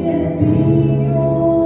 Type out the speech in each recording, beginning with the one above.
Espinho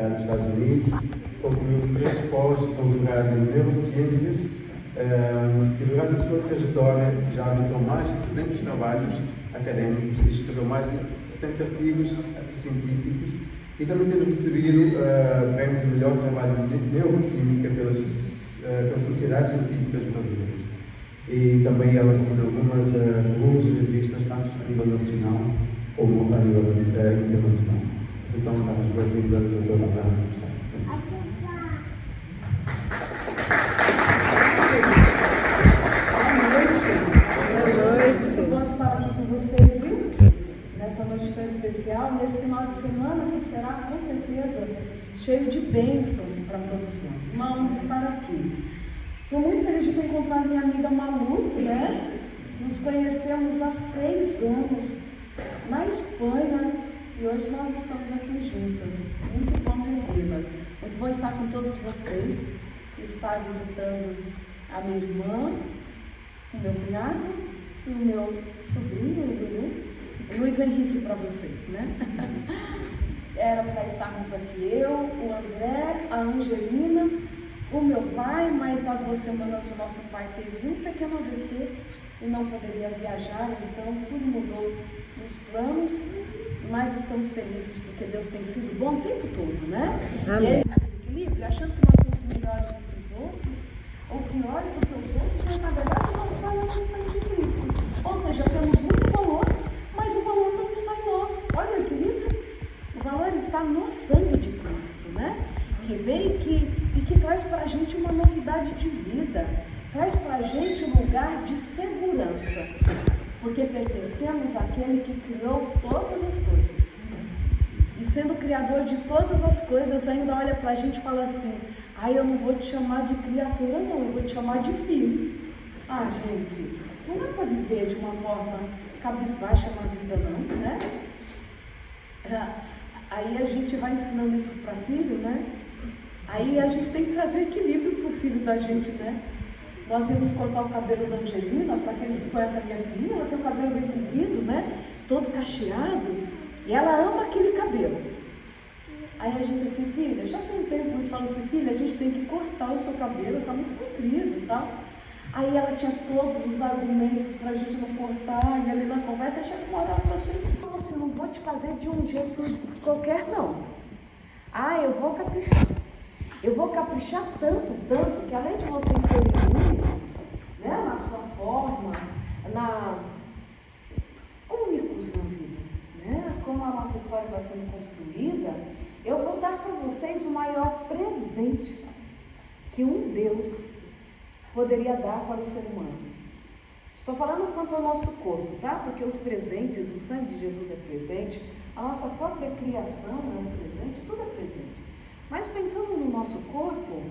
nos Estados Unidos, concluiu 3 pós-doutorados em neurociências e durante a sua trajetória já habilitou mais de 300 trabalhos académicos e escreveu mais de 70 artigos científicos e também teve recebido o prémio de melhor trabalho de neuroquímica pelas sociedades científicas brasileiras. E também ela assina algumas revistas, tanto a nível nacional como a nível internacional. Então, estamos bem-vindos a todos os anos. Muito bom estar aqui com vocês, viu? Nessa noite tão especial, nesse final de semana que será com certeza cheio de bênçãos para todos nós. Uma honra estar aqui. Estou muito feliz de ter encontrado minha amiga Malu, né? Nos conhecemos há 6 anos na Espanha e hoje nós estamos aqui juntas. Muito bom revê-la. Muito bom estar com todos vocês, estar visitando a minha irmã, o meu cunhado e o meu sobrinho, o Luiz Henrique, para vocês, né? Era para estarmos aqui eu, o André, a Angelina, o meu pai, mas há 2 semanas o nosso pai teve um pequeno AVC e não poderia viajar, então tudo mudou nos planos, mas estamos felizes porque Deus tem sido bom o tempo todo, né? Amém. E aí, desequilíbrio, achando que nós somos melhores do que os outros, ou piores do que os outros, mas na verdade nós falamos no sangue de Cristo. Ou seja, temos muito valor, mas o valor não está em nós. Olha o equilíbrio. O valor está no sangue de Cristo, né? Que veio e que traz para a gente uma novidade de vida, traz para a gente um lugar de segurança, porque pertencemos àquele que criou todas as coisas. E sendo criador de todas as coisas, ainda olha para a gente e fala assim: eu não vou te chamar de criatura não, eu vou te chamar de filho. Gente, não dá para viver de uma forma cabisbaixa na vida não, né? Aí a gente vai ensinando isso para filho, né? Aí a gente tem que trazer equilíbrio para o filho da gente, né? Nós íamos cortar o cabelo da Angelina, para aqueles que conhecem a minha filha, ela tem o cabelo bem comprido, né? Todo cacheado, e ela ama aquele cabelo. Aí a gente assim, filha, já tem um tempo que a gente fala assim, filha, a gente tem que cortar o seu cabelo, está muito comprido e tal. Aí ela tinha todos os argumentos para a gente não cortar, e ali na conversa chega uma hora e fala assim, não vou te fazer de um jeito qualquer não. Eu vou caprichar. Eu vou caprichar tanto, que além de vocês serem únicos, né, na sua forma, únicos na vida, né, como a nossa história vai sendo construída, eu vou dar para vocês o maior presente que um Deus poderia dar para o ser humano. Estou falando quanto ao nosso corpo, tá? Porque os presentes, o sangue de Jesus é presente, a nossa própria criação é um presente, tudo é presente. Mas pensando no nosso corpo,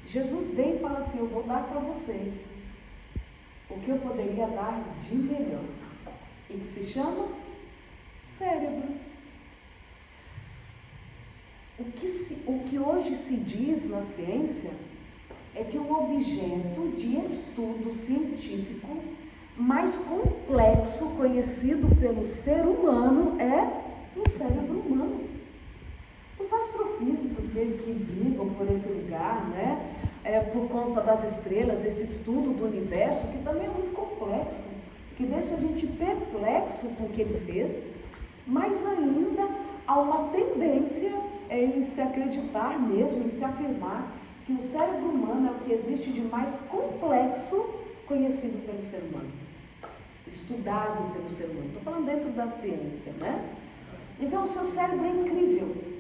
Jesus vem e fala assim, eu vou dar para vocês o que eu poderia dar de melhor, e que se chama cérebro. O que hoje se diz na ciência é que o objeto de estudo científico mais complexo conhecido pelo ser humano é o cérebro humano. Os astrofísicos meio que brigam por esse lugar, né? Por conta das estrelas, desse estudo do universo, que também é muito complexo, que deixa a gente perplexo com o que ele fez, mas ainda há uma tendência em se acreditar mesmo, em se afirmar que o cérebro humano é o que existe de mais complexo conhecido pelo ser humano, estudado pelo ser humano. Estou falando dentro da ciência, né? Então, o seu cérebro é incrível.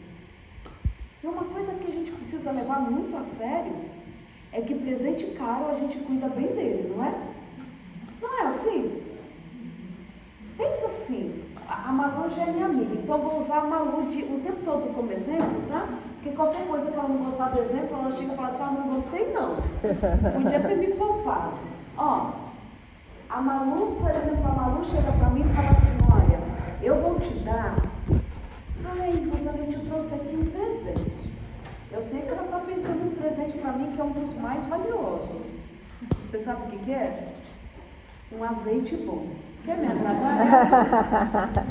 E uma coisa que a gente precisa levar muito a sério é que presente caro a gente cuida bem dele, não é? Não é assim? Pensa assim, a Malu já é minha amiga, então eu vou usar a Malu o tempo todo como exemplo, tá? Porque qualquer coisa que ela não gostar do exemplo, ela chega e fala assim, não gostei não. Podia ter me poupado. A Malu, por exemplo, a Malu chega para mim e fala assim, olha, eu vou te dar... mas a gente trouxe aqui um presente. Eu sei que ela está pensando em um presente para mim que é um dos mais valiosos. Você sabe o que é? Um azeite bom. Quer me agradar?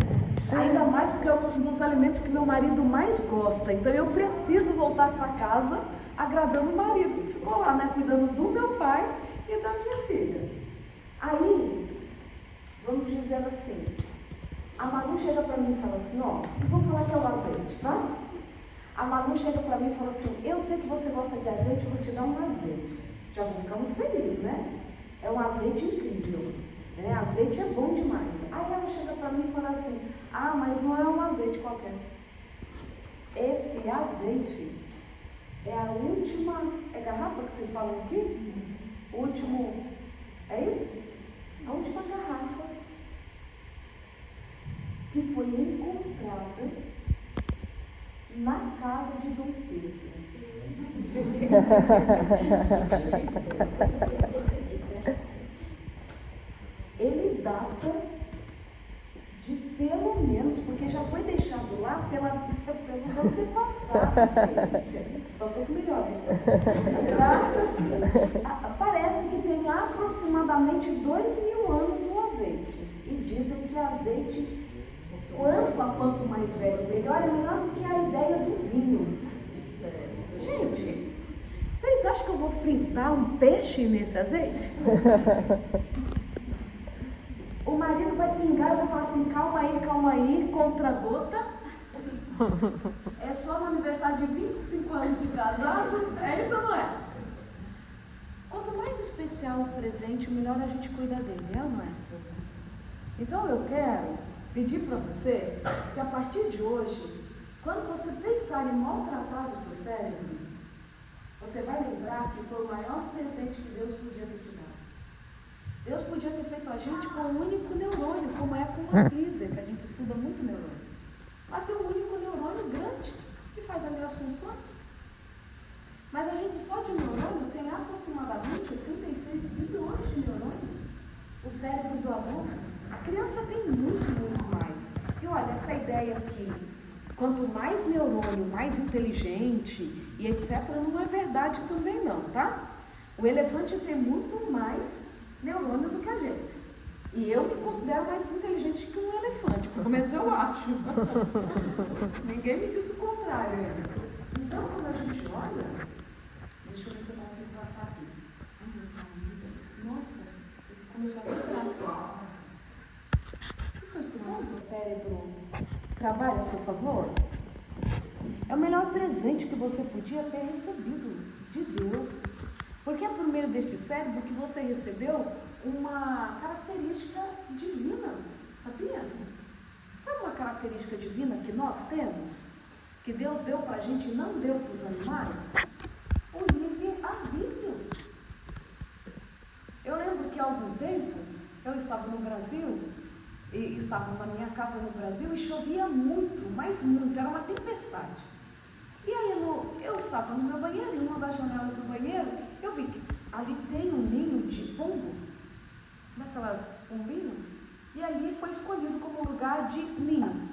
Ainda mais porque é um dos alimentos que meu marido mais gosta. Então eu preciso voltar para casa agradando o marido. Ficou lá, né, cuidando do meu pai e da minha filha. Aí, vamos dizer assim, a Manu chega para mim e fala assim, ó, vou falar que é o azeite, tá? A Manu chega para mim e fala assim, eu sei que você gosta de azeite, vou te dar um azeite. Já vou ficar muito feliz, né? É um azeite incrível. Né? Azeite é bom demais. Aí ela chega para mim e fala assim, ah, mas não é um azeite qualquer. Esse azeite é a última, é garrafa que vocês falam aqui? Último, é isso? A última garrafa que foi encontrada na casa de Dom Pedro. Ele data de pelo menos, porque já foi deixado lá pelos antepassados. Só estou com melhores. Parece que tem aproximadamente 2.000 anos o azeite. E dizem que azeite, quanto mais velho, melhor, é melhor do que a ideia do vinho. Gente, vocês acham que eu vou fritar um peixe nesse azeite? O marido vai pingar e vai falar assim, calma aí, contra-gota. É só no aniversário de 25 anos de casados, é isso ou não é? Quanto mais especial o presente, melhor a gente cuida dele, é ou não é? Então eu quero pedir para você que a partir de hoje, quando você pensar em maltratar o seu cérebro, você vai lembrar que foi o maior presente que Deus podia ter te dado. Deus podia ter feito a gente com um único neurônio, como é com uma Pfizer, que a gente estuda muito neurônio. Mas tem um único neurônio grande, que faz ali as funções. Mas a gente só de neurônio tem aproximadamente 36 bilhões de neurônios. O cérebro do adulto, a criança tem muito mais. E olha, essa ideia que quanto mais neurônio, mais inteligente e etc., não é verdade também não, tá? O elefante tem muito mais neurônio do que a gente. E eu me considero mais inteligente que um elefante, pelo menos eu acho. Ninguém me disse o contrário. Então, quando a gente olha, deixa eu ver se eu consigo passar aqui. Nossa, começou a quebrar só. Vocês estão estudando? O cérebro trabalha a seu favor? É o melhor presente que você podia ter recebido de Deus. Porque é por meio deste cérebro que você recebeu uma característica divina, sabia? Sabe uma característica divina que nós temos? Que Deus deu para a gente e não deu para os animais? O livre-arbítrio. Eu lembro que há algum tempo, eu estava no Brasil, e estava na minha casa no Brasil, e chovia muito, mas muito, era uma tempestade. E aí eu estava no meu banheiro, em uma das janelas do banheiro, eu vi que ali tem um ninho de pombo, daquelas pombinhas, e ali foi escolhido como lugar de ninho.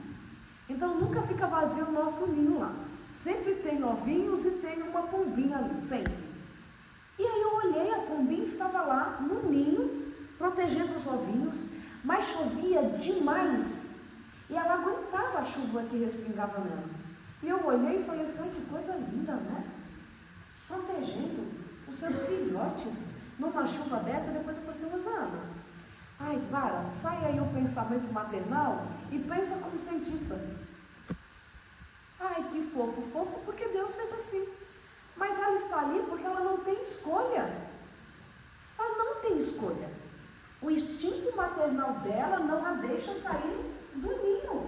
Então nunca fica vazio o nosso ninho lá. Sempre tem ovinhos e tem uma pombinha ali, sempre. E aí eu olhei, a pombinha estava lá no ninho, protegendo os ovinhos, mas chovia demais. E ela aguentava a chuva que respingava nela. E eu olhei e falei assim, que coisa linda, né? Protegendo os seus filhotes numa chuva dessa. Depois eu falei assim, Rosana, ai, para, sai aí o pensamento maternal e pensa como cientista. Ai, que fofo, fofo porque Deus fez assim. Mas ela está ali porque ela não tem escolha. Ela não tem escolha. O instinto maternal dela não a deixa sair do ninho.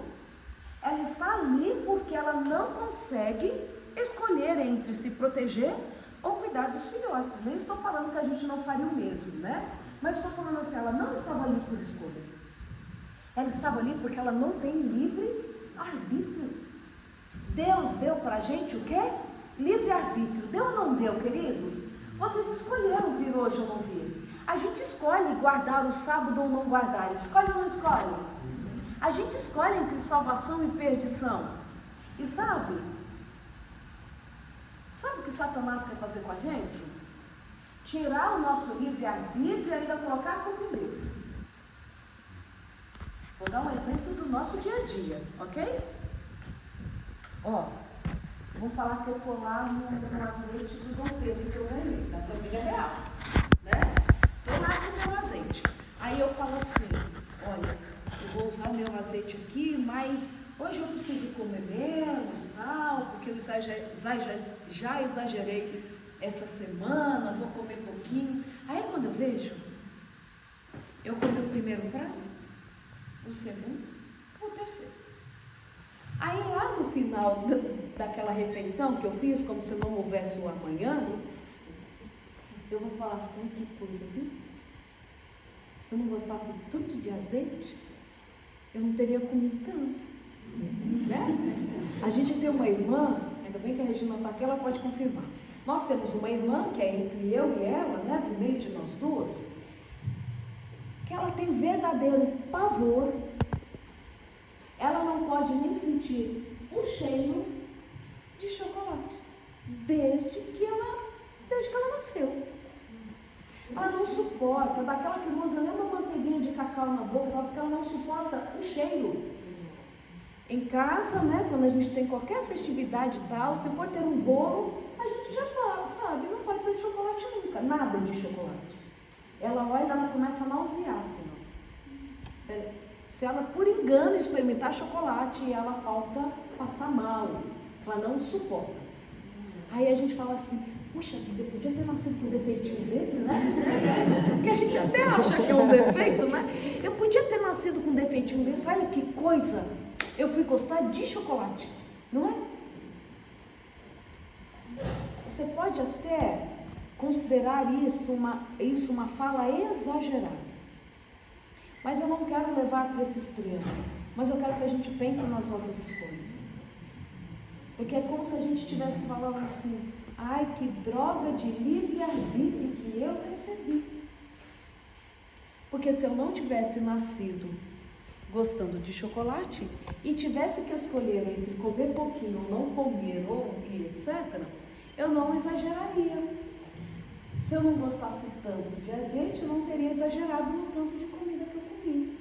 Ela está ali porque ela não consegue escolher entre se proteger ou cuidar dos filhotes. Nem estou falando que a gente não faria o mesmo, né? Mas estou falando assim, ela não estava ali por escolha. Ela estava ali porque ela não tem livre arbítrio. Deus deu para a gente o quê? Livre arbítrio. Deu ou não deu, queridos? Vocês escolheram vir hoje ou não vir. A gente escolhe guardar o sábado ou não guardar. Escolhe ou não escolhe? A gente escolhe entre salvação e perdição. E sabe o que Satanás quer fazer com a gente? Tirar o nosso livre-arbítrio e ainda colocar como Deus. Vou dar um exemplo do nosso dia a dia, ok? Ó, vou falar que eu estou lá no azeite do Dom Pedro que eu ganhei, da família real, né? Estou lá com o meu azeite. Aí eu falo assim, olha, eu vou usar o meu azeite aqui, mas hoje eu preciso comer menos, tal, porque eu já exagerei essa semana, vou comer pouquinho. Aí quando eu vejo, eu como o primeiro prato, o segundo, o terceiro. Aí lá no final daquela refeição que eu fiz, como se não houvesse o amanhã, eu vou falar assim, que coisa, viu? Se eu não gostasse tanto de azeite, eu não teria comido tanto, né? A gente tem uma irmã, ainda bem que a Regina está aqui, ela pode confirmar. Nós temos uma irmã, que é entre eu e ela, né, do meio de nós duas, que ela tem verdadeiro pavor. Ela não pode nem sentir o cheiro de chocolate, desde que ela nasceu. Ela não suporta, daquela que usa nem uma manteiguinha de cacau na boca, porque ela não suporta o cheiro. Em casa, né, quando a gente tem qualquer festividade e tal, se for ter um bolo, a gente já fala, sabe, não pode ser de chocolate nunca, nada de chocolate. Ela olha e ela começa a nausear, senão. Se ela, por engano, experimentar chocolate, ela falta passar mal, ela não suporta. Aí a gente fala assim, puxa vida, podia ter nascido com um defeitinho desse, né? Porque a gente até acha que é um defeito, né? Eu podia ter nascido com um defeitinho desse, olha que coisa, eu fui gostar de chocolate, não é? Você pode até considerar isso uma fala exagerada. Mas eu não quero levar para esse extremo, mas eu quero que a gente pense nas nossas escolhas. Porque é como se a gente estivesse falando assim, ai, que droga de livre-arbítrio que eu recebi. Porque se eu não tivesse nascido gostando de chocolate e tivesse que escolher entre comer pouquinho ou não comer, ou etc., eu não exageraria. Se eu não gostasse tanto de azeite, eu não teria exagerado no tanto de comida que eu comi.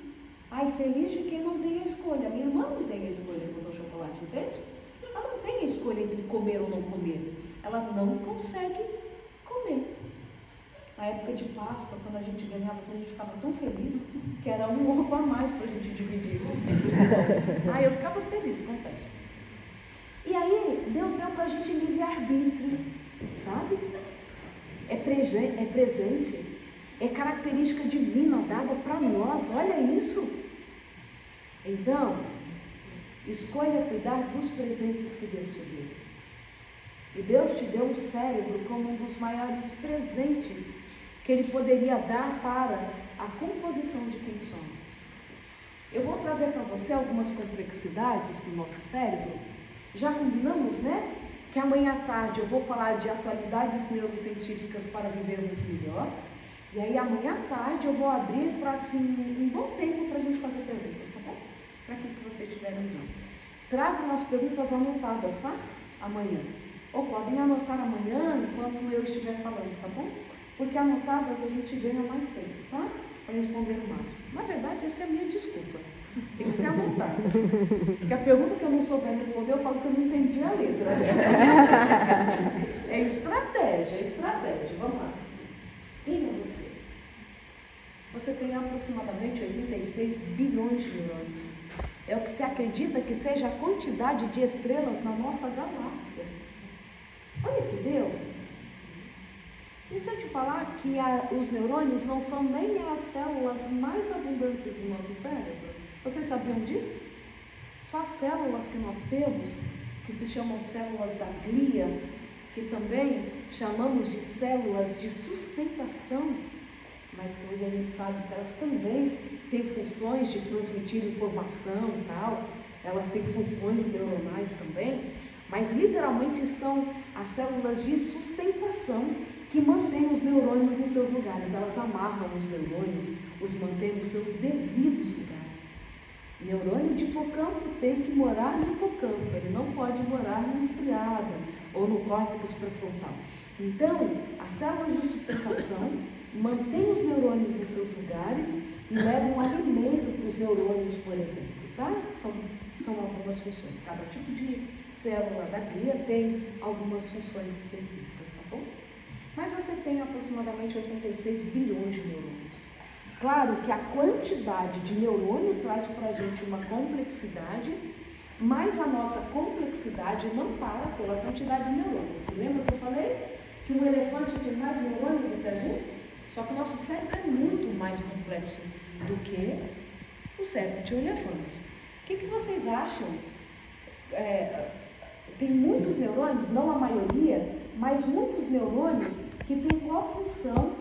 Ai, feliz de quem não tem a escolha. Minha irmã não tem a escolha quanto ao chocolate, entende? Ela não tem a escolha entre comer ou não comer. Ela não consegue comer. Na época de Páscoa, quando a gente ganhava, a gente ficava tão feliz que era um ovo a mais para a gente dividir. Aí eu ficava feliz, confesso. E aí, Deus deu para a gente livre-arbítrio, sabe? É presente, é característica divina dada para nós, olha isso. Então, escolha cuidar dos presentes que Deus te deu. E Deus te deu o cérebro como um dos maiores presentes que Ele poderia dar para a composição de quem somos. Eu vou trazer para você algumas complexidades do nosso cérebro. Já combinamos, né? Que amanhã à tarde eu vou falar de atualidades neurocientíficas para vivermos melhor. E aí amanhã à tarde eu vou abrir para assim, um bom tempo para a gente fazer perguntas, tá bom? Para que vocês tiverem dúvida. Tragam as perguntas anotadas, tá? Amanhã. Ou podem anotar amanhã enquanto eu estiver falando, tá bom? Porque anotadas a gente ganha mais tempo, tá? Para responder o máximo. Na verdade, essa é a minha desculpa. Tem que ser anotado. Porque a pergunta que eu não souber responder, eu falo que eu não entendi a letra. É estratégia. Vamos lá. Quem é você? Você tem aproximadamente 86 bilhões de neurônios. É o que se acredita que seja a quantidade de estrelas na nossa galáxia. Olha que Deus! E se eu te falar que os neurônios não são nem as células mais abundantes do nosso cérebro? Vocês sabiam disso? Só as células que nós temos, que se chamam células da glia, que também chamamos de células de sustentação, mas que hoje a gente sabe que elas também têm funções de transmitir informação e tal, elas têm funções neuronais também, mas literalmente são as células de sustentação que mantêm os neurônios nos seus lugares. Elas amarram os neurônios, os mantêm nos seus devidos lugares. Neurônio de hipocampo tem que morar no hipocampo, ele não pode morar na estriada ou no córtex pré-frontal. Então, as células de sustentação mantém os neurônios nos seus lugares e leva um alimento para os neurônios, por exemplo, tá? São algumas funções. Cada tipo de célula da glia tem algumas funções específicas, tá bom? Mas você tem aproximadamente 86 bilhões de neurônios. Claro que a quantidade de neurônio traz para a gente uma complexidade, mas a nossa complexidade não para pela quantidade de neurônios. Você lembra que eu falei que um elefante tem mais neurônios do que a gente? Só que o nosso cérebro é muito mais complexo do que o cérebro de um elefante. O que vocês acham? Tem muitos neurônios, não a maioria, mas muitos neurônios que têm qual função,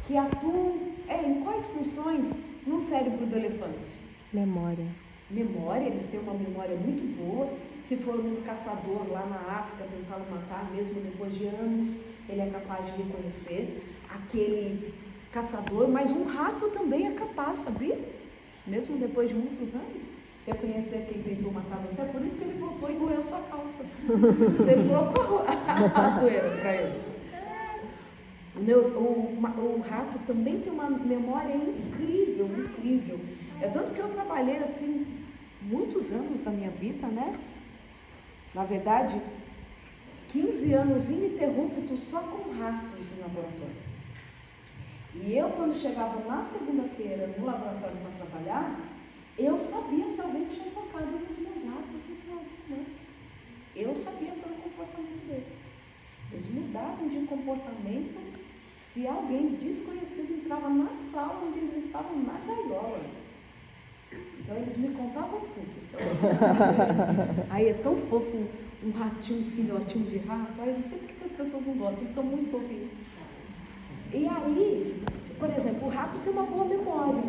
que atuam em quais funções no cérebro do elefante? Memória. Memória, eles têm uma memória muito boa. Se for um caçador lá na África tentando matar, mesmo depois de anos, ele é capaz de reconhecer aquele caçador, mas um rato também é capaz, sabia? Mesmo depois de muitos anos, reconhecer quem tentou matar você. É por isso que ele voltou e roeu sua calça. Você colocou a poeira para ele. O rato também tem uma memória incrível, incrível. É tanto que eu trabalhei assim muitos anos da minha vida, né? Na verdade, 15 anos ininterruptos só com ratos no laboratório. E eu, quando chegava na segunda-feira no laboratório para trabalhar, eu sabia se alguém tinha tocado nos meus ratos no final de semana. Eu sabia pelo comportamento deles. Eles mudavam de comportamento se alguém desconhecido entrava na sala onde eles estavam na gaiola. Então eles me contavam tudo. Aí é tão fofo um ratinho, um filhotinho de rato. Aí eu não sei por que as pessoas não gostam, eles são muito fofinhos. E aí, por exemplo, o rato tem uma boa memória,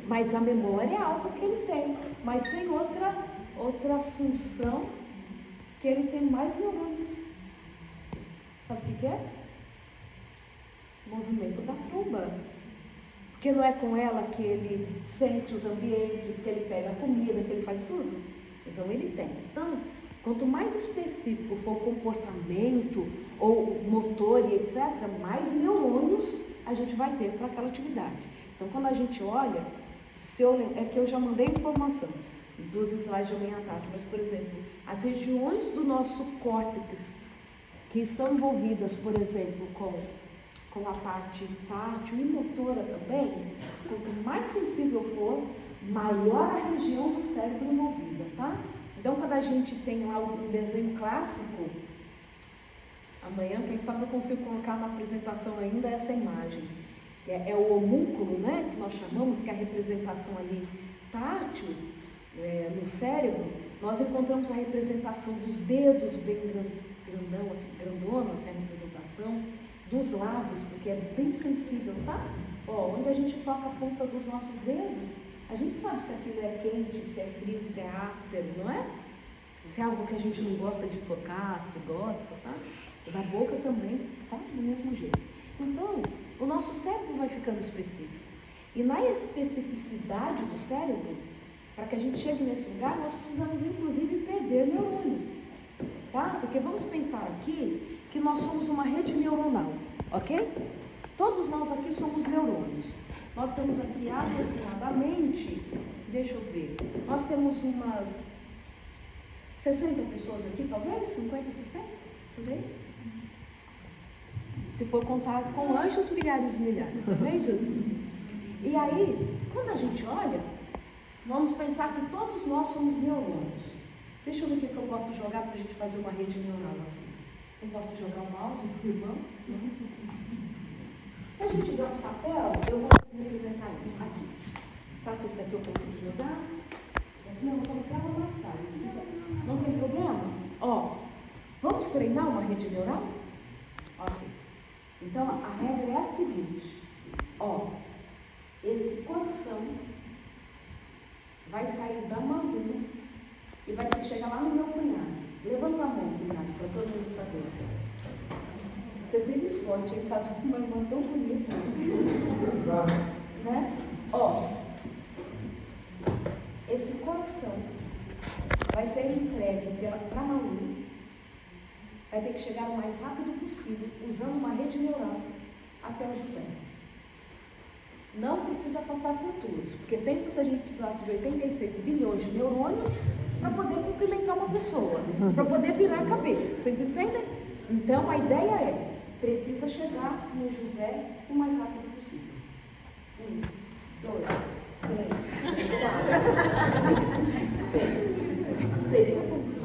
mas a memória é algo que ele tem. Mas tem outra função que ele tem mais neurônios. Sabe o que é? O movimento da tromba. Porque não é com ela que ele sente os ambientes, que ele pega a comida, que ele faz tudo. Então ele tem. Então, quanto mais específico for o comportamento ou motor e etc., mais neurônios a gente vai ter para aquela atividade. Então, quando a gente olha, é que eu já mandei informação dos slides de manhã à tarde, mas, por exemplo, as regiões do nosso córtex que estão envolvidas, por exemplo, com a parte tátil e motora também, quanto mais sensível for, maior a região do cérebro envolvida, tá? Então, quando a gente tem lá um desenho clássico, amanhã, quem sabe eu consigo colocar na apresentação ainda essa imagem. É o homúnculo, né, que nós chamamos, que é a representação ali tátil no cérebro. Nós encontramos a representação dos dedos bem grandona, assim, a representação dos lábios, porque é bem sensível, tá? Onde a gente toca a ponta dos nossos dedos, a gente sabe se aquilo é quente, se é frio, se é áspero, não é? Se é algo que a gente não gosta de tocar, se gosta, tá? Da boca também, tá? Do mesmo jeito. Então, o nosso cérebro vai ficando específico. E na especificidade do cérebro, para que a gente chegue nesse lugar, nós precisamos, inclusive, perder neurônios, tá? Porque vamos pensar aqui que nós somos uma rede neuronal, ok? Todos nós aqui somos neurônios. Nós temos aqui aproximadamente, deixa eu ver, nós temos umas 60 pessoas aqui, talvez? 50, 60? Por aí? Se for contar com anjos, milhares e milhares, amém, Jesus? E aí, quando a gente olha, vamos pensar que todos nós somos neurônios. Deixa eu ver o que eu posso jogar para a gente fazer uma rede neuronal aqui. Eu posso jogar o mouse no irmão? Se a gente tiver um papel, eu vou representar isso aqui. Sabe que esse daqui eu consigo jogar? Não, eu só não quero amassar. Não tem problema? Vamos treinar uma rede neural? Ok. Então, a regra é a seguinte. Esse coração vai sair da mamãe e vai chegar lá no meu cunhado. Levanta a mão, cunhado, para todo mundo saber. Você teve sorte, ele casou com uma irmã tão bonita. Né? Esse coração vai ser entregue para a Malu, vai ter que chegar o mais rápido possível, usando uma rede neural, até o José. Não precisa passar por tudo, porque pensa se a gente precisasse de 86 bilhões de neurônios para poder cumprimentar uma pessoa, para poder virar a cabeça, vocês entendem? Então a ideia é, precisa chegar no José o mais rápido possível. 1, 2, 3, 4, 5, 6 segundos.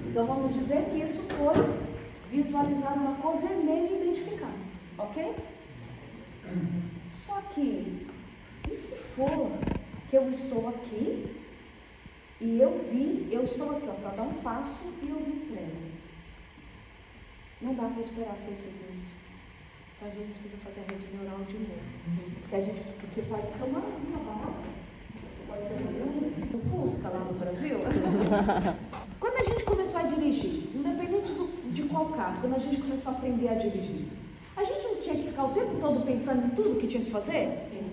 Então vamos dizer que isso foi visualizado na cor vermelha e identificado, ok? Só que, e se for que eu estou aqui e eu estou aqui para dar um passo e eu vi pleno? Não dá para esperar 6 segundos. Então a gente precisa fazer a rede neural de novo. Porque pode ser uma barraca, pode ser um Fusca lá no Brasil. Quando a gente começou a dirigir, independente de qual carro, quando a gente começou a aprender a dirigir, a gente não tinha que ficar o tempo todo pensando em tudo que tinha que fazer? Sim.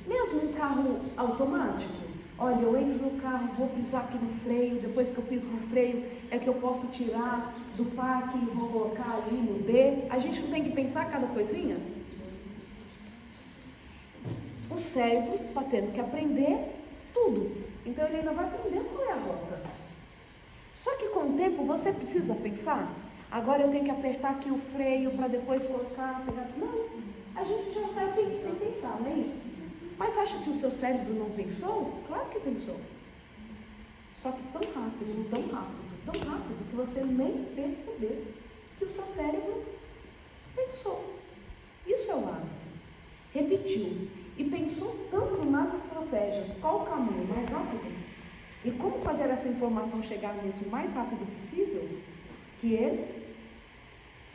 Mesmo um carro automático. Olha, eu entro no carro, vou pisar aqui no freio, depois que eu piso no freio, é que eu posso tirar do parque e vou colocar ali no D. A gente não tem que pensar cada coisinha? O cérebro está tendo que aprender tudo. Então ele ainda vai aprender qual é a rota. Só que com o tempo você precisa pensar. Agora eu tenho que apertar aqui o freio para depois colocar, pegar. Não, a gente já sabe sem pensar, não é isso? Mas acha que o seu cérebro não pensou? Claro que pensou. Só que tão rápido que você nem percebeu que o seu cérebro pensou. Isso é o hábito. Repetiu. E pensou tanto nas estratégias, qual o caminho mais rápido, e como fazer essa informação chegar nisso o mais rápido possível, que ele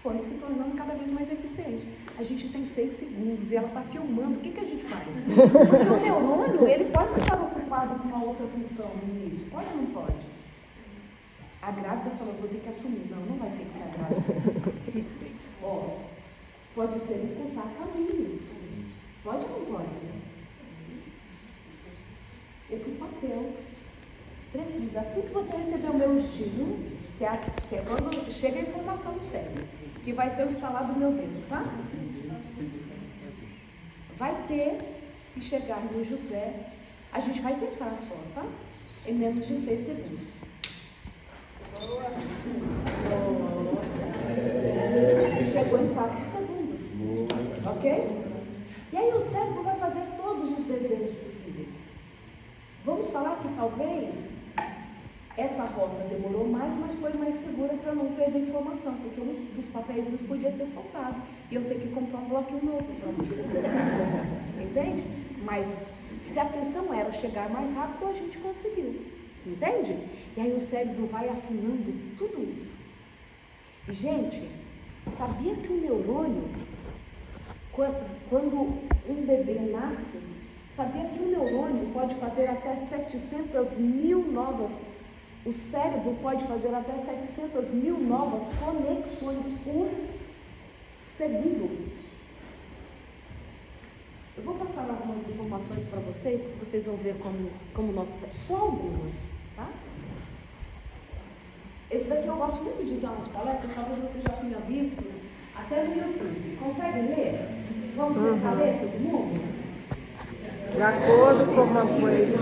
foi se tornando cada vez mais eficiente. A gente tem 6 segundos e ela está filmando. O que a gente faz? Porque o neurônio, ele pode estar ocupado com uma outra função no início. Pode ou não pode? A grávida falou, vou ter que assumir. Não vai ter que ser a grávida. Ó, pode ser encurtar caminhos. Pode ou não pode? Esse papel precisa, assim que você receber o meu estímulo, que é quando chega a informação no cérebro, que vai ser o estalar do meu dedo, tá? Vai ter que chegar no José, a gente vai tentar só, tá? Em menos de 6 segundos. Chegou em 4 segundos, ok? E aí o cérebro vai fazer todos os desenhos possíveis. Vamos falar que talvez essa rota demorou mais, mas foi mais segura para não perder informação, porque um dos papéis podia ter soltado e eu ter que comprar um bloquinho novo para você. Entende? Mas se a questão era chegar mais rápido, a gente conseguiu. Entende? E aí o cérebro vai afinando tudo isso. E, gente, sabia que o neurônio, quando um bebê nasce, sabia que o neurônio pode fazer até 700 mil novas, o cérebro pode fazer até 700 mil novas conexões por segundo. Eu vou passar algumas informações para vocês, que vocês vão ver como nosso cérebro, só algumas, tá? Esse daqui eu gosto muito de usar nas palestras, talvez você já tenha visto, até no YouTube. Consegue ler? Vamos tentar ler todo mundo? De acordo com uma coisa.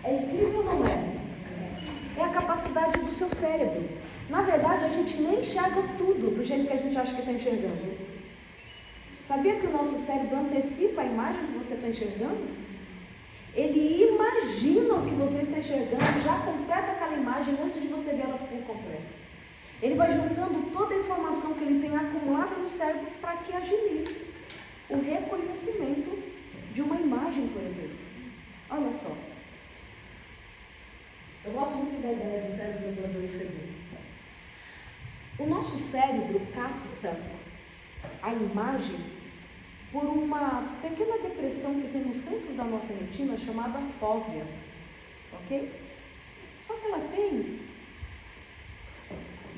É incrível ou não é? É a capacidade do seu cérebro. Na verdade, a gente nem enxerga tudo do jeito que a gente acha que está enxergando. Sabia que o nosso cérebro antecipa a imagem que você está enxergando? Ele imagina o que você está enxergando, já completa aquela imagem antes de você ver ela por completo. Ele vai juntando toda a informação que ele tem acumulada no cérebro para que agilize o reconhecimento de uma imagem, por exemplo. Olha só. Eu gosto muito da ideia do cérebro do 2 segundos. O nosso cérebro capta a imagem por uma pequena depressão que tem no centro da nossa retina chamada fóvea, ok? Só que ela tem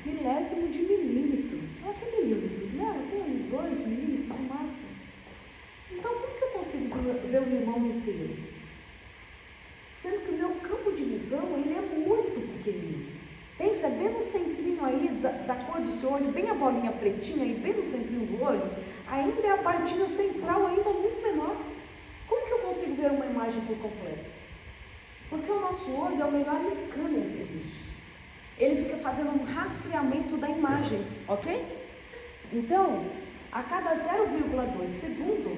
milésimo de milímetro. Ela tem milímetros, né? Ela tem 2 milímetros no máximo. Então, como que eu consigo ver o limão inteiro? Sendo que o meu campo de visão, ele é muito pequenininho. Pensa bem no centrinho aí da cor do seu olho, bem a bolinha pretinha e bem no centrinho do olho, ainda é a partinha central ainda muito menor. Como que eu consigo ver uma imagem por completo? Porque o nosso olho é o melhor scanner que existe. Ele fica fazendo um rastreamento da imagem, ok? Então, a cada 0,2 segundo,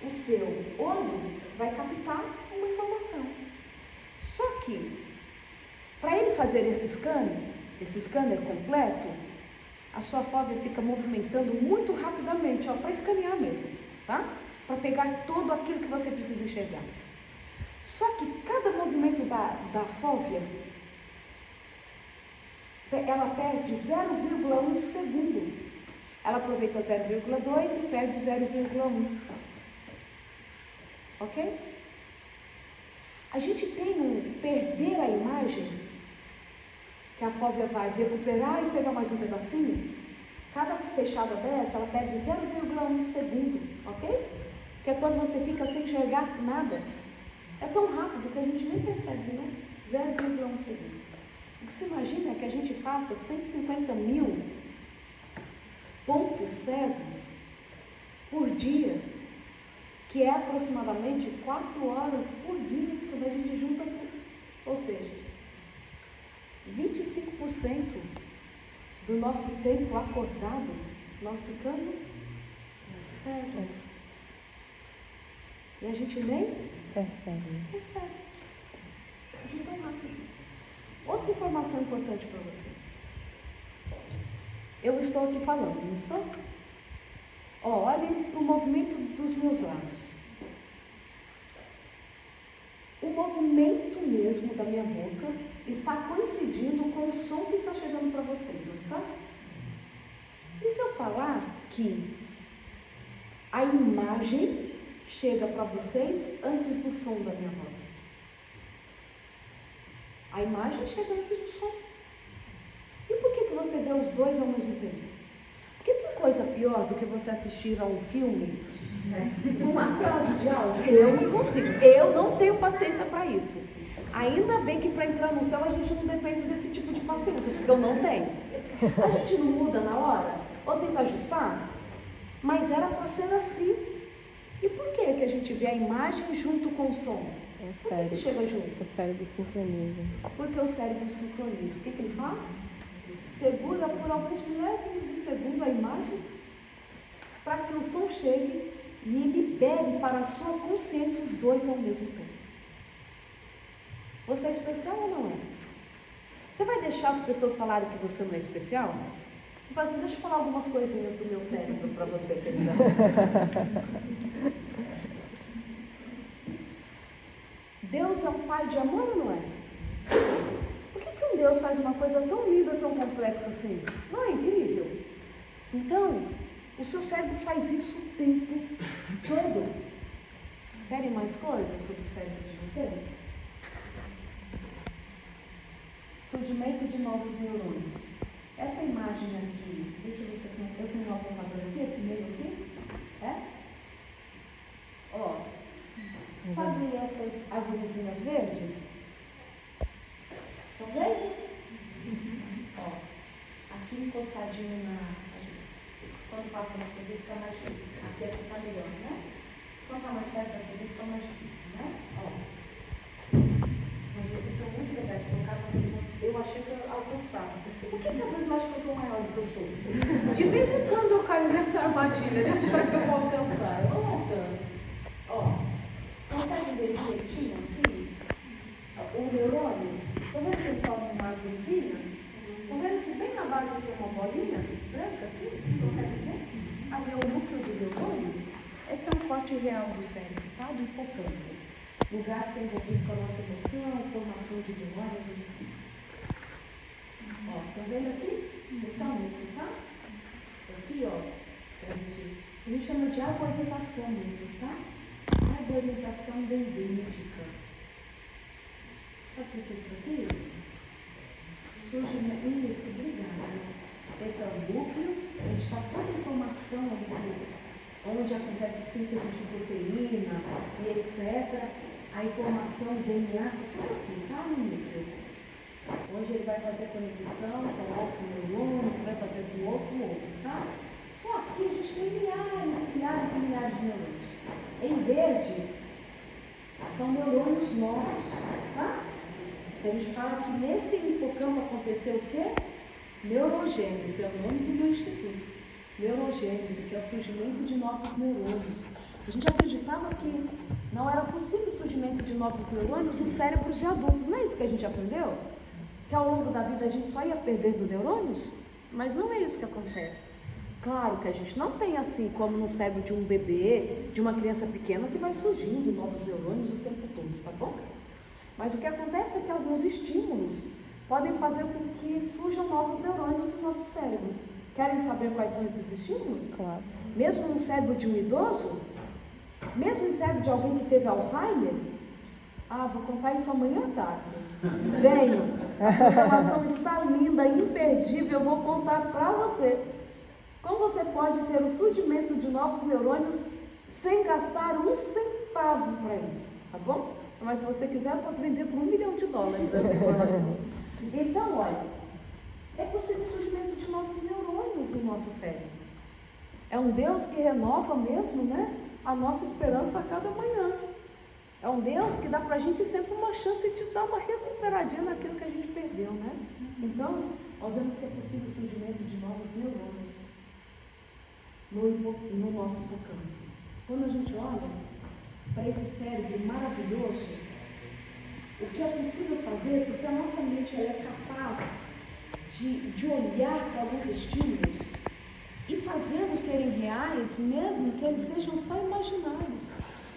o seu olho vai captar uma informação. Só que, para ele fazer esse scanner completo, a sua fóvea fica movimentando muito rapidamente, para escanear mesmo, tá? Para pegar tudo aquilo que você precisa enxergar. Só que cada movimento da fóvea, ela perde 0,1 segundo. Ela aproveita 0,2 e perde 0,1. Ok? A gente tem um perder a imagem, que a fóvea vai recuperar e pegar mais um pedacinho. Cada fechada dessa, ela perde 0,1 segundo, ok? Que é quando você fica sem enxergar nada. É tão rápido que a gente nem percebe, né? 0,1 segundo. O que se imagina é que a gente faça 150 mil pontos cegos por dia, que é aproximadamente 4 horas por dia, quando a gente junta tudo. Ou seja, 25% do nosso tempo acordado, nós ficamos cegos. E a gente nem percebe. De tão rápido. Outra informação importante para você. Eu estou aqui falando, não estou? Olhem para o movimento dos meus lábios. O movimento mesmo da minha boca está coincidindo com o som que está chegando para vocês, não está? E se eu falar que a imagem chega para vocês antes do som da minha voz? A imagem chega antes do som. E por que você vê os dois ao mesmo tempo? Porque tem coisa pior do que você assistir a um filme com atraso de áudio? Eu não consigo. Eu não tenho paciência para isso. Ainda bem que para entrar no céu a gente não depende desse tipo de paciência, porque eu não tenho. A gente não muda na hora? Ou tenta ajustar? Mas era para ser assim. E por que a gente vê a imagem junto com o som? É o Por que cérebro. chega junto? O cérebro sincroniza. Porque o cérebro sincroniza. O que ele faz? Segura por alguns milésimos de segundo a imagem para que o som chegue e libere para a sua consciência os dois ao mesmo tempo. Você é especial ou não é? Você vai deixar as pessoas falarem que você não é especial? Você fala assim, deixa eu falar algumas coisinhas do meu cérebro para você, querida. Deus é um pai de amor ou não é? Por que um Deus faz uma coisa tão linda, tão complexa assim? Não é incrível? Então, o seu cérebro faz isso o tempo todo. Querem mais coisas sobre o cérebro de vocês? Surgimento de novos neurônios. Essa imagem aqui, deixa eu ver se eu tenho um apontador aqui, esse meio aqui, ó, sabe essas árvorezinhas verdes? Estão vendo? Ó, aqui encostadinho quando passa na TV fica mais difícil, aqui essa está melhor, né? Quando está mais perto da TV fica mais difícil, né? Ó. Mas vocês são muito legais, eu achei que eu alcançava. Por que às vezes eu acho que eu sou maior do que eu sou? De vez em quando eu caio nessa armadilha de achar que eu vou alcançar. Eu não alcanço. Ó, consegue ver direitinho aqui? O neurônio? Estão vendo que ele forma uma árvorezinha? Estão vendo que bem na base tem uma bolinha branca assim? Consegue ver? Ali é o núcleo do neurônio. Esse é um corte real do cérebro, tá? Do hipocampo. Lugar que é envolvido com a nossa emoção, formação de memórias, etc. Ó, estão vendo aqui? Esse é o núcleo, tá? Aqui, ó, a gente chama de arborização mesmo, tá? Arborização dendrítica. Sabe o que é isso aqui? Surge isso, obrigada. Esse é o núcleo, onde está toda a informação ali, onde acontece a síntese de proteína e etc. A informação do DNA, tudo aqui, tá no núcleo. Onde ele vai fazer conexão com outro neurônio, que vai fazer com outro, tá? Só aqui a gente tem milhares e milhares de neurônios. Em verde, são neurônios novos, tá? A gente fala que nesse hipocampo aconteceu o quê? Neurogênese, é o nome do meu instituto. Neurogênese, que é o surgimento de novos neurônios. A gente acreditava que não era possível o surgimento de novos neurônios em cérebros de adultos. Não é isso que a gente aprendeu? Que ao longo da vida a gente só ia perdendo neurônios? Mas não é isso que acontece. Claro que a gente não tem assim como no cérebro de um bebê, de uma criança pequena, que vai surgindo novos neurônios o tempo todo, tá bom? Mas o que acontece é que alguns estímulos podem fazer com que surjam novos neurônios no nosso cérebro. Querem saber quais são esses estímulos? Claro. Mesmo no cérebro de um idoso? Mesmo no cérebro de alguém que teve Alzheimer? Ah, vou contar isso amanhã à tarde. Venho, a programação está linda, imperdível, eu vou contar para você como você pode ter o surgimento de novos neurônios sem gastar um centavo para isso, tá bom? Mas se você quiser, eu posso vender por $1 milhão essa informação. Então, olha, é possível o surgimento de novos neurônios no nosso cérebro. É um Deus que renova mesmo, né, a nossa esperança a cada manhã. É um Deus que dá para a gente sempre uma chance de dar uma recuperadinha naquilo que a gente perdeu, né? Então, nós vemos que é possível o surgimento de novos neurônios no nosso hipocampo. Quando a gente olha para esse cérebro maravilhoso, o que é possível fazer, porque a nossa mente ela é capaz de olhar para alguns estímulos e fazê-los serem reais, mesmo que eles sejam só imaginários.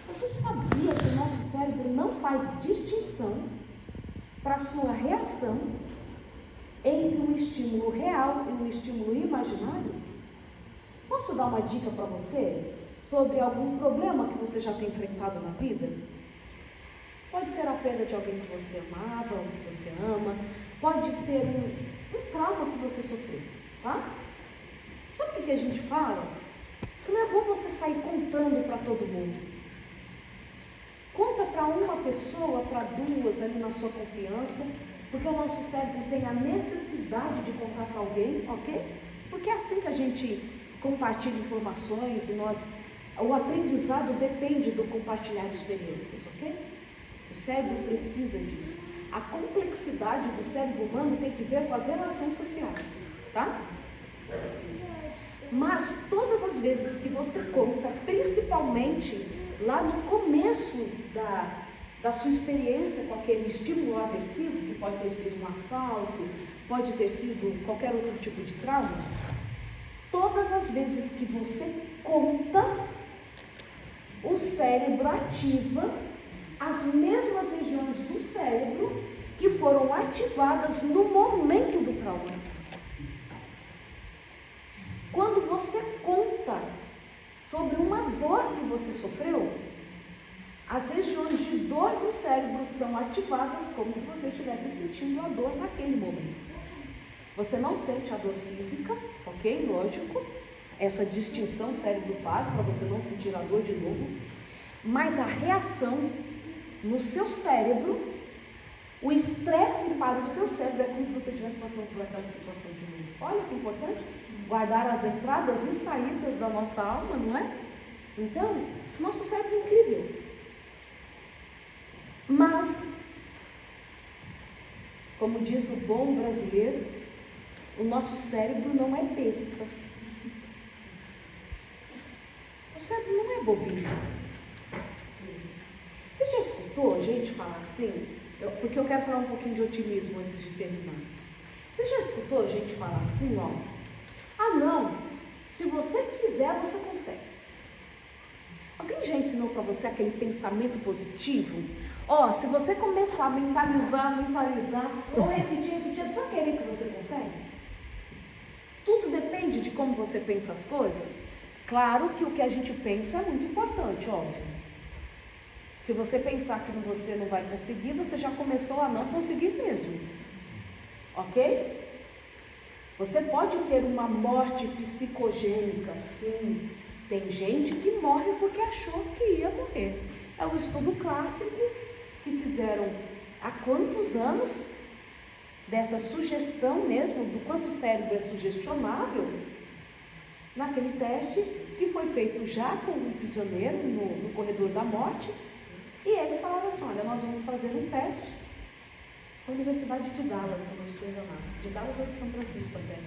Você sabia que o nosso cérebro não faz distinção para sua reação entre um estímulo real e um estímulo imaginário? Posso dar uma dica para você sobre algum problema que você já tem enfrentado na vida? Pode ser a perda de alguém que você amava, ou que você ama, pode ser um trauma que você sofreu, tá? Sabe o que a gente fala? Que não é bom você sair contando para todo mundo. Conta para uma pessoa, para duas ali na sua confiança, porque o nosso cérebro tem a necessidade de contar para alguém, ok? Porque é assim que a gente compartilha informações e o aprendizado depende do compartilhar de experiências, ok? O cérebro precisa disso. A complexidade do cérebro humano tem que ver com as relações sociais, tá? Mas todas as vezes que você conta, principalmente lá no começo da sua experiência com aquele estímulo aversivo, que pode ter sido um assalto, pode ter sido qualquer outro tipo de trauma, todas as vezes que você conta, o cérebro ativa as mesmas regiões do cérebro que foram ativadas no momento do trauma. Quando você conta sobre uma dor que você sofreu, as regiões de dor do cérebro são ativadas como se você estivesse sentindo a dor naquele momento. Você não sente a dor física, ok? Lógico. Essa distinção o cérebro faz para você não sentir a dor de novo. Mas a reação no seu cérebro, o estresse para o seu cérebro é como se você estivesse passando por aquela situação de novo. Olha que importante. Guardar as entradas e saídas da nossa alma, não é? Então, nosso cérebro é incrível. Mas, como diz o bom brasileiro, o nosso cérebro não é besta. O cérebro não é bobinho. Você já escutou gente falar assim? Porque eu quero falar um pouquinho de otimismo antes de terminar. Você já escutou gente falar assim, ó? Ah não, se você quiser, você consegue. Alguém já ensinou para você aquele pensamento positivo? Ó, se você começar a mentalizar, ou repetir, é só querer que você consegue. Tudo depende de como você pensa as coisas. Claro que o que a gente pensa é muito importante, óbvio. Se você pensar que você não vai conseguir, você já começou a não conseguir mesmo. Ok? Você pode ter uma morte psicogênica, sim. Tem gente que morre porque achou que ia morrer. É um estudo clássico que fizeram há quantos anos dessa sugestão mesmo, do quanto o cérebro é sugestionável, naquele teste que foi feito já com um prisioneiro no corredor da morte, e eles falaram assim, olha, nós vamos fazer um teste na Universidade de Dallas, se não estou enganado, de Dallas ou de São Francisco até.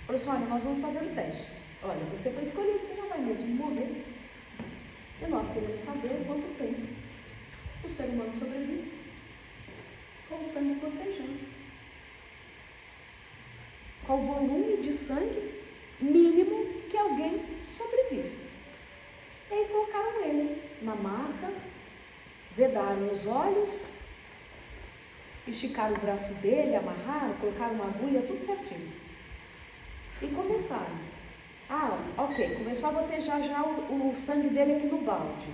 Falou assim, olha, nós vamos fazer um teste. Olha, você foi escolhido, você não vai mesmo morrer. E nós queremos saber quanto tempo o ser humano sobrevive com o sangue protejando. Qual o volume de sangue mínimo que alguém sobrevive. E aí colocaram ele na maca, vedaram os olhos, esticaram o braço dele, amarraram, colocaram uma agulha, tudo certinho. E começaram. Ok, começou a gotejar já o sangue dele aqui no balde.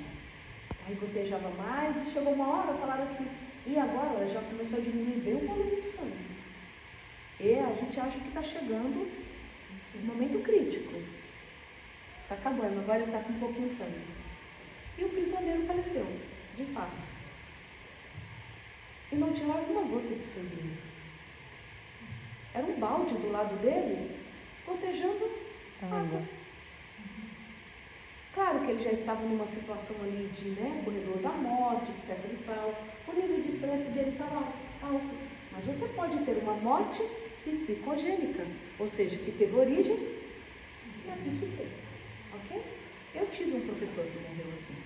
Aí gotejava mais e chegou uma hora, falaram assim, e agora já começou a diminuir bem o volume de sangue. E a gente acha que está chegando um momento crítico. Está acabando, agora ele está com um pouquinho de sangue. E o prisioneiro faleceu, de fato. E não tinha alguma gota de sangue. Era um balde do lado dele, gotejando água. Claro que ele já estava numa situação ali de corredor da morte, etc e tal. O nível de estresse dele estava alto. Mas você pode ter uma morte psicogênica, ou seja, que teve origem na psique. Ok? Eu tive um professor que morreu assim.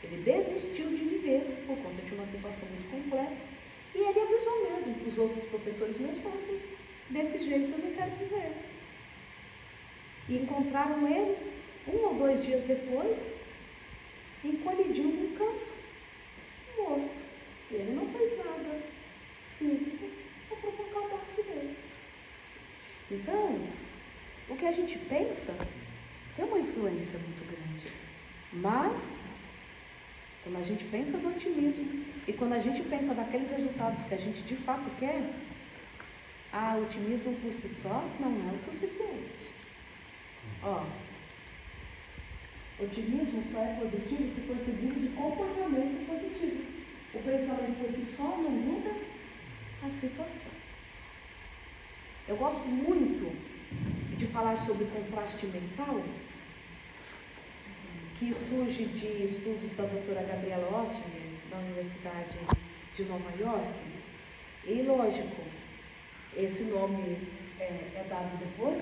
Ele desistiu de viver por conta de uma situação muito complexa. E ele avisou mesmo para os outros professores meus, falou assim, desse jeito eu não quero viver. E encontraram ele 1 ou 2 dias depois, encolhidinho num canto, morto. Ele não fez nada físico para provocar a morte dele. Então, o que a gente pensa tem uma influência muito grande. Mas, quando a gente pensa do otimismo e quando a gente pensa daqueles resultados que a gente de fato quer, o otimismo por si só não é o suficiente. Otimismo só é positivo se for seguido de comportamento positivo. O pensamento por si só não muda a situação. Eu gosto muito de falar sobre contraste mental, que surge de estudos da doutora Gabriela Oettinger, da Universidade de Nova York. E, lógico, esse nome é dado depois,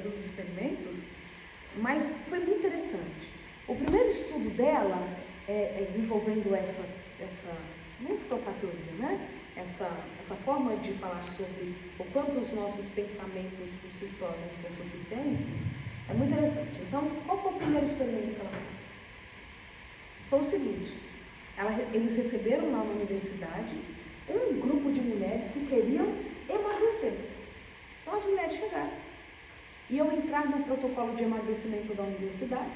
dos experimentos, mas foi muito interessante. O primeiro estudo dela, envolvendo essa musculopatia, essa forma de falar sobre o quanto os nossos pensamentos por si só não são suficientes, é muito interessante. Então, qual foi o primeiro experimento que ela fez? Foi o seguinte, eles receberam lá na universidade um grupo de mulheres que queriam emagrecer. Então as mulheres chegaram, iam entrar no protocolo de emagrecimento da universidade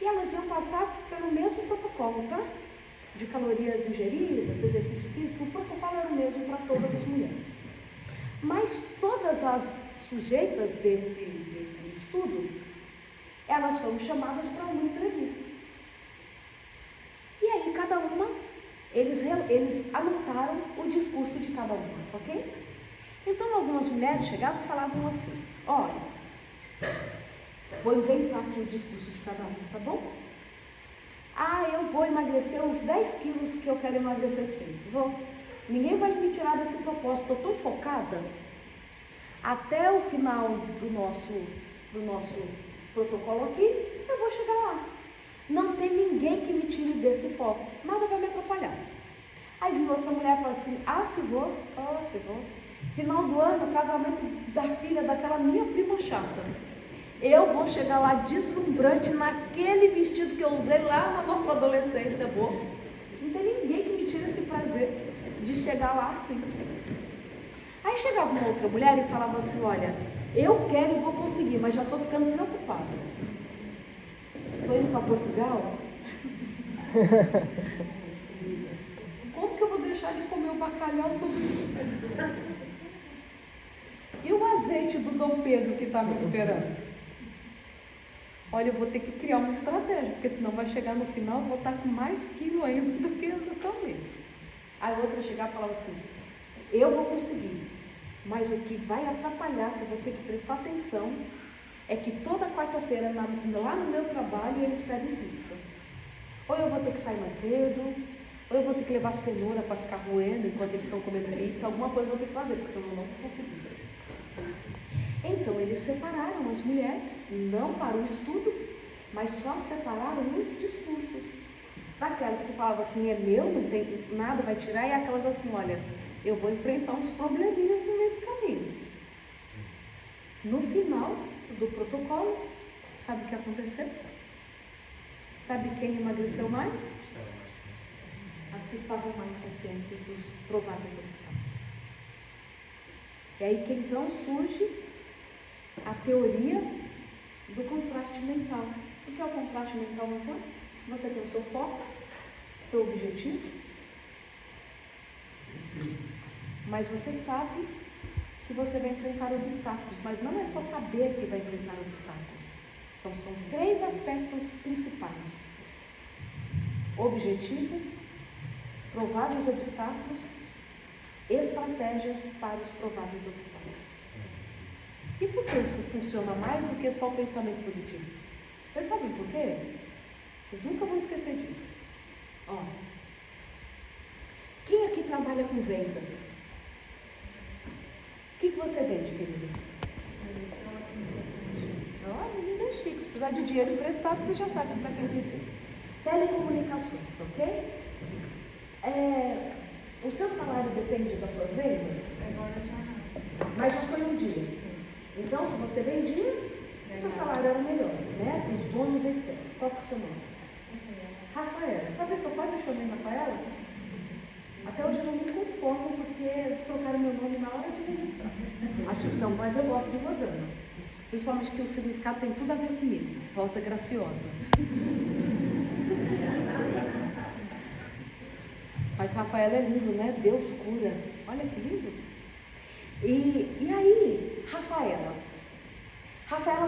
e elas iam passar pelo mesmo protocolo, tá? De calorias ingeridas, exercício físico, o protocolo era o mesmo para todas as mulheres. Mas todas as sujeitas desse estudo, elas foram chamadas para uma entrevista. E aí cada uma, eles anotaram o discurso de cada uma, ok? Então algumas mulheres chegavam e falavam assim, olha, vou inventar aqui o discurso de cada uma, tá bom? Eu vou emagrecer os 10 quilos que eu quero emagrecer sempre. Ninguém vai me tirar desse propósito, estou tão focada. Até o final do nosso protocolo aqui, eu vou chegar lá. Não tem ninguém que me tire desse foco, nada vai me atrapalhar. Aí viu outra mulher e falou assim, se vou. Final do ano, casamento da filha daquela minha prima chata. Eu vou chegar lá deslumbrante naquele vestido que eu usei lá na nossa adolescência, Não tem ninguém que me tire esse prazer de chegar lá assim. Aí chegava uma outra mulher e falava assim, olha, eu quero e vou conseguir, mas já estou ficando preocupada. Estou indo para Portugal, Como que eu vou deixar de comer o bacalhau todo dia? E o azeite do Dom Pedro que está me esperando? Olha, eu vou ter que criar uma estratégia, porque senão vai chegar no final, eu vou estar com mais quilo ainda do que no mês. Aí a outra chegar e falar assim, eu vou conseguir, mas o que vai atrapalhar, que eu vou ter que prestar atenção, é que toda quarta-feira, lá no meu trabalho, eles pedem pizza. Ou eu vou ter que sair mais cedo, ou eu vou ter que levar cenoura para ficar roendo enquanto eles estão comendo pizza, alguma coisa eu vou ter que fazer, porque senão eu não vou conseguir. Então eles separaram as mulheres, não para o estudo, mas só separaram os discursos. Daquelas que falavam assim, é meu, não tem nada, vai tirar, e aquelas assim, olha, eu vou enfrentar uns probleminhas no meio do caminho. No final do protocolo, sabe o que aconteceu? Sabe quem emagreceu mais? As que estavam mais conscientes dos prováveis obstáculos. E aí que então surge a teoria do contraste mental. O que é o contraste mental, então? Você tem o seu foco, seu objetivo, mas você sabe que você vai enfrentar obstáculos, mas não é só saber que vai enfrentar obstáculos. Então são 3 aspectos principais: objetivo, prováveis obstáculos, estratégias para os prováveis obstáculos. E por que isso funciona mais do que só o pensamento positivo? Vocês sabem por quê? Vocês nunca vão esquecer disso. Ó, quem aqui trabalha com vendas? O que você vende, querida? Ó, menina é chique. Se precisar de dinheiro emprestado, você já sabe para quem pedir. Telecomunicações, ok? O seu salário depende das suas vendas? Mas já foi um dia. Então, se você vendia, o seu salário era melhor, né? Os bônus, etc. Qual que é o seu nome? Rafaela. Sabe que eu quase chamei Rafaela? Até hoje eu não me conformo porque trocaram meu nome na hora de registrar. Acho que não, mas eu gosto de Rosana. Principalmente que o significado tem tudo a ver comigo. Rosa graciosa. Mas Rafaela é lindo, né? Deus cura. Olha que lindo. E aí, Rafaela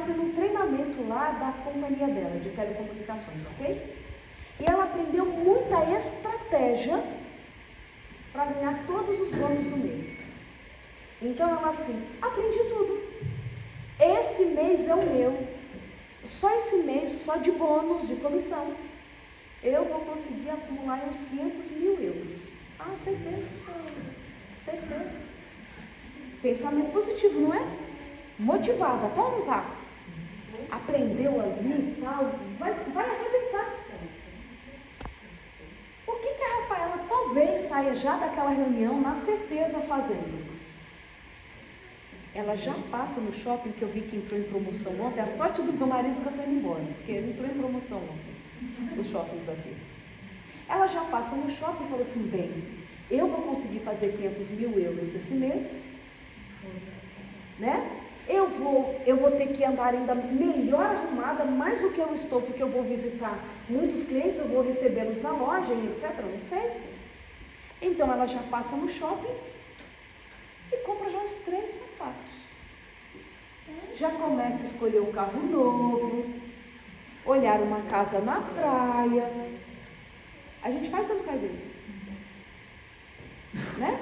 foi num treinamento lá da companhia dela, de telecomunicações, ok? E ela aprendeu muita estratégia para ganhar todos os bônus do mês. Então ela assim, aprendi tudo. Esse mês é o meu. Só esse mês, só de bônus, de comissão, eu vou conseguir acumular uns 500 mil euros. Ah, certeza. Certeza. Pensamento positivo, não é? Motivada, tá ou não tá? Aprendeu ali e tal, vai arrebentar. Por que a Rafaela talvez saia já daquela reunião na certeza fazendo? Ela já passa no shopping, que eu vi que entrou em promoção ontem. A sorte do meu marido que eu estou indo embora, porque ele entrou em promoção ontem, nos shoppings aqui. Ela já passa no shopping e fala assim, bem, eu vou conseguir fazer 500 mil euros esse mês, né? Eu vou ter que andar ainda melhor arrumada, mais do que eu estou, porque eu vou visitar muitos clientes, eu vou recebê-los na loja, etc. Não sei. Então ela já passa no shopping e compra já uns 3 sapatos. Já começa a escolher um carro novo, olhar uma casa na praia. A gente faz ou não faz isso? Né?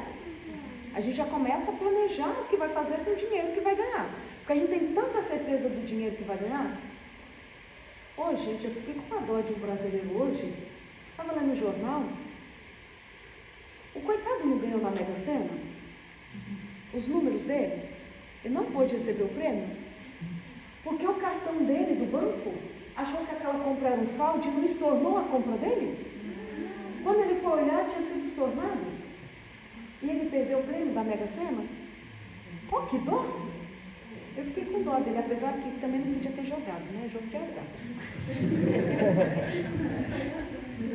A gente já começa a planejar o que vai fazer com o dinheiro que vai ganhar. Porque a gente tem tanta certeza do dinheiro que vai ganhar. Ô, gente, eu fiquei com uma dó de um brasileiro hoje. Estava lá no jornal. O coitado não ganhou na Mega Sena? Os números dele? Ele não pôde receber o prêmio? Porque o cartão dele, do banco, achou que aquela compra era um fraude e não estornou a compra dele? Quando ele foi olhar, tinha sido estornado. E ele perdeu o prêmio da Mega Sena? Oh, que dó! Eu fiquei com dó dele, apesar que também não podia ter jogado, né? Jogo de azar.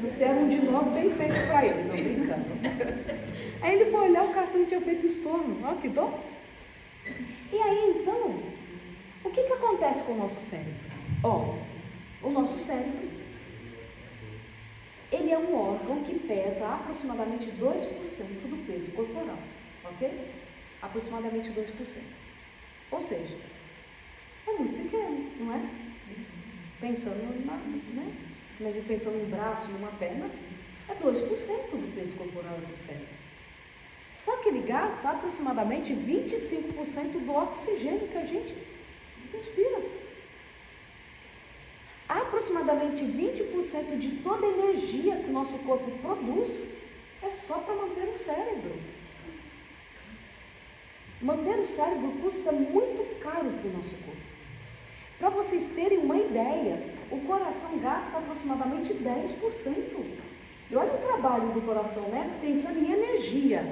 Você era um de nós bem feito para ele, não brincando. Aí ele foi olhar, o cartão tinha feito estorno. Olha que dó! E aí, então, o que acontece com o nosso cérebro? O nosso cérebro Ele é um órgão que pesa aproximadamente 2% do peso corporal, ok? Aproximadamente 2%. Ou seja, é muito pequeno, não é? Pensando num braço, numa perna, é 2% do peso corporal do cérebro. Só que ele gasta aproximadamente 25% do oxigênio que a gente respira. Aproximadamente 20% de toda a energia que o nosso corpo produz é só para manter o cérebro. Manter o cérebro custa muito caro para o nosso corpo. Para vocês terem uma ideia, o coração gasta aproximadamente 10%. E olha o trabalho do coração, né? Pensando em energia.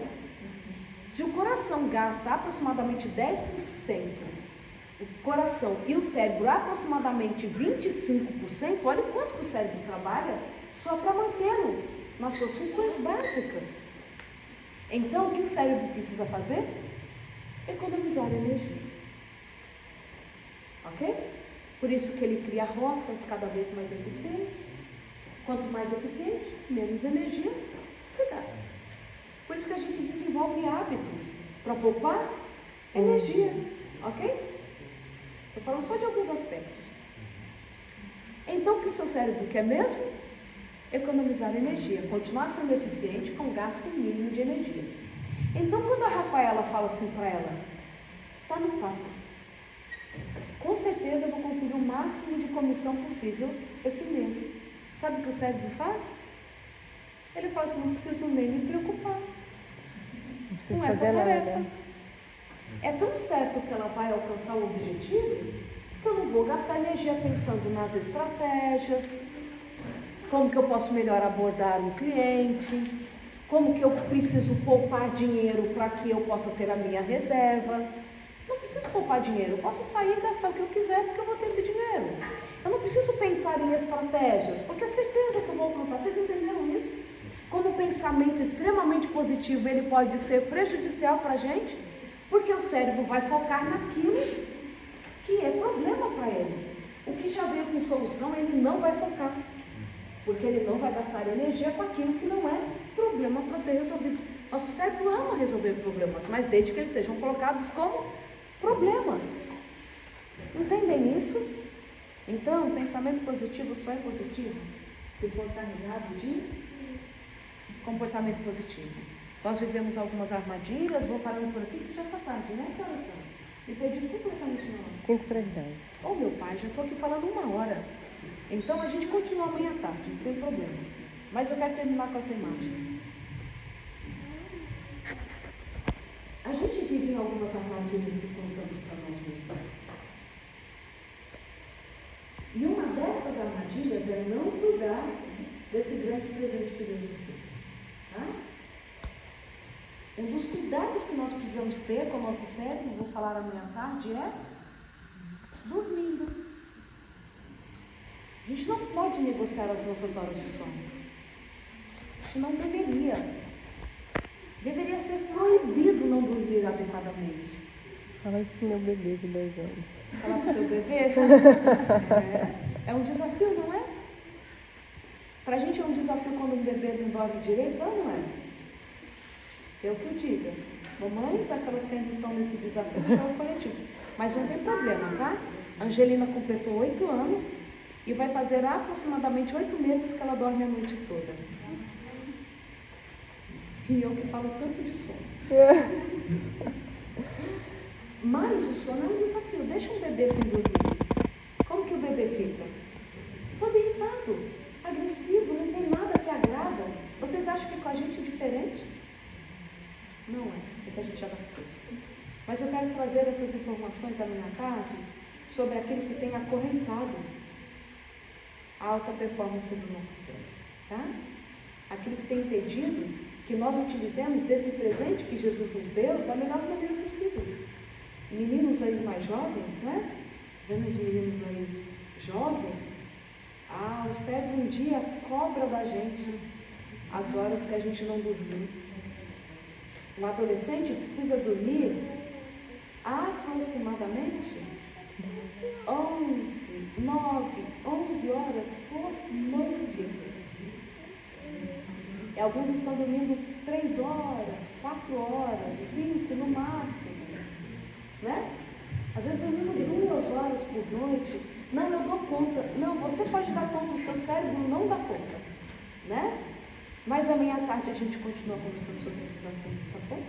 Se o coração gasta aproximadamente 10%, o coração e o cérebro aproximadamente 25%, olha o quanto que o cérebro trabalha só para mantê-lo nas suas funções básicas. Então, o que o cérebro precisa fazer? Economizar energia. Ok? Por isso que ele cria rotas cada vez mais eficientes. Quanto mais eficiente, menos energia se gasta. Por isso que a gente desenvolve hábitos para poupar energia. Ok? Estou falando só de alguns aspectos. Então, o que o seu cérebro quer mesmo? Economizar energia, continuar sendo eficiente com gasto mínimo de energia. Então, quando a Rafaela fala assim para ela, está no papo. Com certeza eu vou conseguir o máximo de comissão possível esse mês. Sabe o que o cérebro faz? Ele fala assim, não preciso nem me preocupar com essa tarefa. É tão certo que ela vai alcançar o objetivo que eu não vou gastar energia pensando nas estratégias, como que eu posso melhor abordar um cliente, como que eu preciso poupar dinheiro para que eu possa ter a minha reserva. Não preciso poupar dinheiro, eu posso sair e gastar o que eu quiser porque eu vou ter esse dinheiro. Eu não preciso pensar em estratégias, porque é certeza que eu vou alcançar. Vocês entenderam isso? Como o pensamento extremamente positivo, ele pode ser prejudicial para a gente, porque o cérebro vai focar naquilo que é problema para ele. O que já veio com solução, ele não vai focar, porque ele não vai gastar energia com aquilo que não é problema para ser resolvido. Nosso cérebro ama resolver problemas, mas desde que eles sejam colocados como problemas. Entendem isso? Então, pensamento positivo só é positivo se for carregado de comportamento positivo. Nós vivemos algumas armadilhas, vou parando por aqui, porque já está tarde, né, Carolção? Me perdi completamente na hora. 5:10. Ô, meu pai, já estou aqui falando 1 hora. Então, a gente continua amanhã à tarde, não tem problema. Mas eu quero terminar com essa imagem. A gente vive em algumas armadilhas que contamos para nós mesmos. E uma dessas armadilhas é não cuidar desse grande presente que Deus nos deu. Tá? Um dos cuidados que nós precisamos ter com o nosso cérebro, vou falar amanhã à tarde, é dormindo. A gente não pode negociar as nossas horas de sono. A gente não deveria. Deveria ser proibido não dormir adequadamente. Fala isso pro meu bebê de 2 anos. Falar pro seu bebê? É um desafio, não é? Pra gente é um desafio quando um bebê não dorme direito, não é? Eu que o diga. Mamães, aquelas que ainda estão nesse desafio, já é o coletivo. Mas não tem problema, tá? A Angelina completou 8 anos e vai fazer aproximadamente 8 meses que ela dorme a noite toda. E eu que falo tanto de sono. Mas o sono é um desafio. Deixa um bebê sem dormir. Como que o bebê fica? Todo irritado, agressivo, não tem nada que agrada. Vocês acham que com a gente é diferente? Não é, porque a gente já adaptou. Mas eu quero trazer essas informações amanhã à tarde sobre aquele que tem acorrentado a alta performance do nosso cérebro. Tá? Aquilo que tem impedido que nós utilizemos desse presente que Jesus nos deu da melhor maneira possível. Meninos aí mais jovens, né? Vemos meninos aí jovens. O cérebro um dia cobra da gente as horas que a gente não dormiu. Um adolescente precisa dormir aproximadamente 11 horas por noite. Alguns estão dormindo 3 horas, 4 horas, 5 no máximo. Né? Às vezes dormindo 2 horas por noite. Não, eu dou conta. Não, você pode dar conta, o seu cérebro não dá conta. Né? Mas amanhã à tarde a gente continua conversando sobre esses assuntos, tá bom?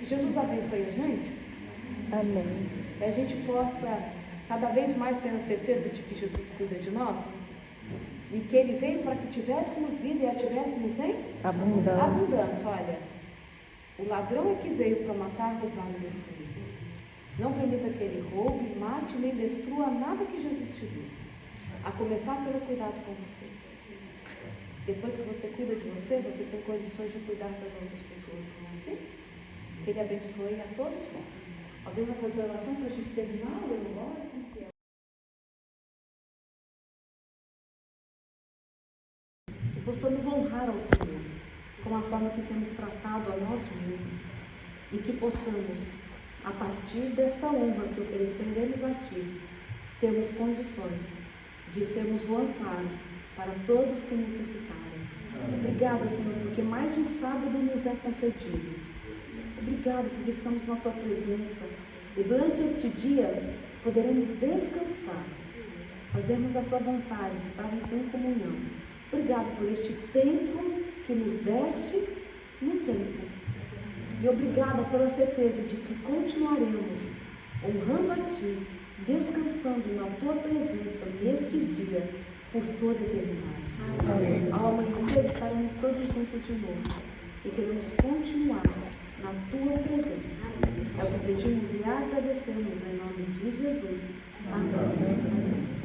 Jesus abençoe a gente. Amém. Que a gente possa cada vez mais ter a certeza de que Jesus cuida de nós e que Ele veio para que tivéssemos vida e a tivéssemos em Abundância. abundância. Olha, o ladrão é que veio para matar, roubar e destruir. Não permita que ele roube, mate nem destrua nada que Jesus te deu. A começar pelo cuidado com você. Depois que você cuida de você, você tem condições de cuidar das outras pessoas com você. Que Ele abençoe a todos nós. Alguém vai fazer oração para a gente terminar? Eu não vou? Como que é? Que possamos honrar ao Senhor com a forma que temos tratado a nós mesmos e que possamos, a partir desta honra que ofereceremos a Ti, termos condições de sermos o amparo para todos que necessitarem. Obrigada, Senhor, porque mais um sábado nos é concedido. Obrigado porque estamos na Tua presença e durante este dia poderemos descansar, fazermos a Tua vontade, estarmos em comunhão. Obrigado por este tempo que nos deste no tempo. E obrigada pela certeza de que continuaremos honrando a Ti, descansando na Tua presença neste dia, por toda a eternidade. Ao amanhecer estaremos todos juntos de novo e queremos continuar na Tua presença. É o que pedimos e agradecemos em nome de Jesus. Amém.